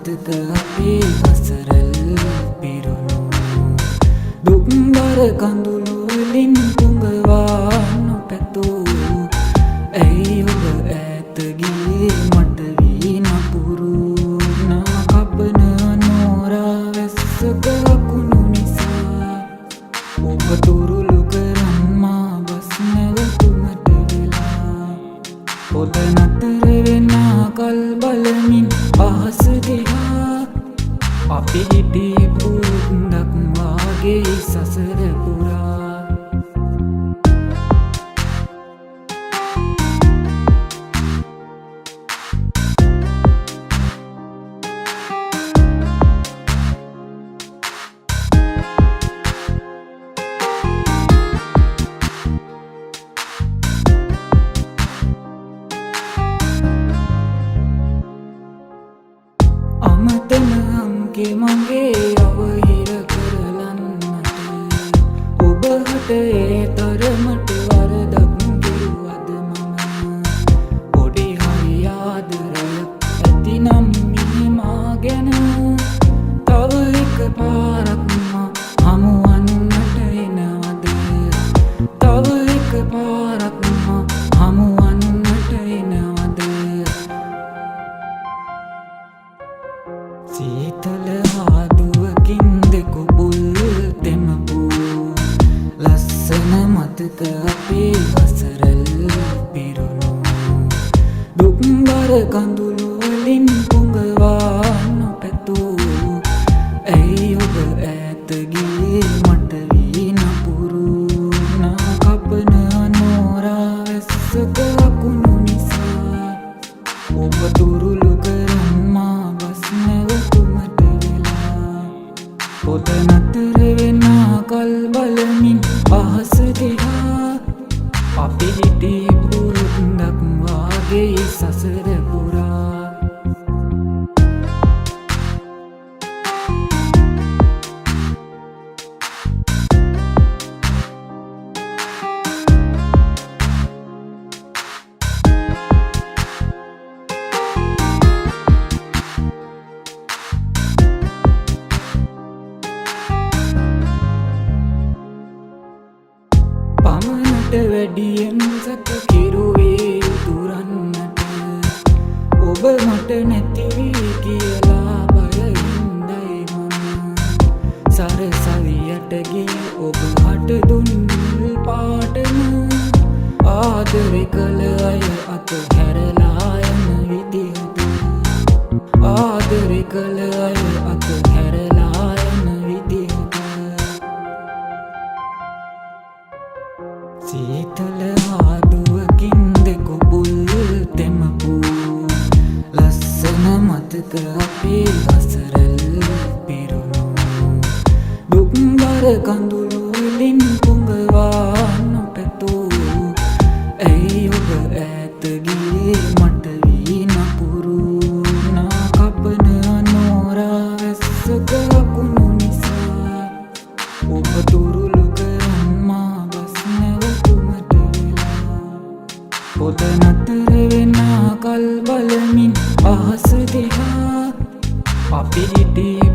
මතක අපේ අසරල් පිරුණු දුක්බර කඳුළු වලින් පුඟවා නොපැතූ ඇයි ඔබ ඈත ගියේ මට වී නපුරු නා කපන නෝරා වැස්සක අකුණු නිසා ඔබ තුරුළු කරන් මා බස් නැවතුමට වෙලා පොද නතර වෙන කල් බලමින් අහස දිහා අපි හිටියේ පුරුද්දක් වාගේ සසර පුරා අමතන අම්ගේ මගේ අවහිර කරලන්නට ඔබ හට ඒ තරමට වරදක් කිව්වද මම පොඩි හරි ආදරයක් ඇතිනම් මිනිමා ගැන තව එක පාරක් මා හමුවන්නට එනවද තව එක පාරක් මා හමුවන්නට එනවද සීතල හාදුවකින් දෙකොබුල් තෙමපු ලස්සන මතක අපේ අසරල් පිරුණු දුක්බර කඳුළු වලින් පුඟවා නොපැතූ ඇයි ඔබ ඈත ගියේ මට වී නපුරු නා කපන නෝරා වැස්සක අකුණු නිසා ඔබ තුරුළු කරන් මා බස් නැවතුමට වෙලා පොද නතර වෙන කල් බලමින් අහස දිහා අපි හිටියේ පුරුද්දක් වාගේ සසර පුරා පමණට වැඩියෙන් සැප කිරුවේ දුරන්නට ඔබ මට නැති වී කියලා බයින්දයි මම සරසවියට ගිය ඔබ හට දුන් පාටම ආදරේ කළ අය අත හැරලා යන විදිහට ආදරේ කළ අය අත හැරලා යන විදිහට සීතල හාදුවකින් දෙකොබුල් තෙමපු ලස්සන මතක අපේ අසරල් පිරුණු දුක්බර කඳුළු වලින් පුඟවා නොපැතූ ඇයි ඔබ ඈත ගියේ මට වී නපුරු නා කපන නෝරා වැස්සක අකුණු නිසා ඔබ තුරුළු කරන් මා බස් නැවතුමට වෙලා පොද නතර වෙන කල් බලමින් අහස දිහා අපි හිටියේ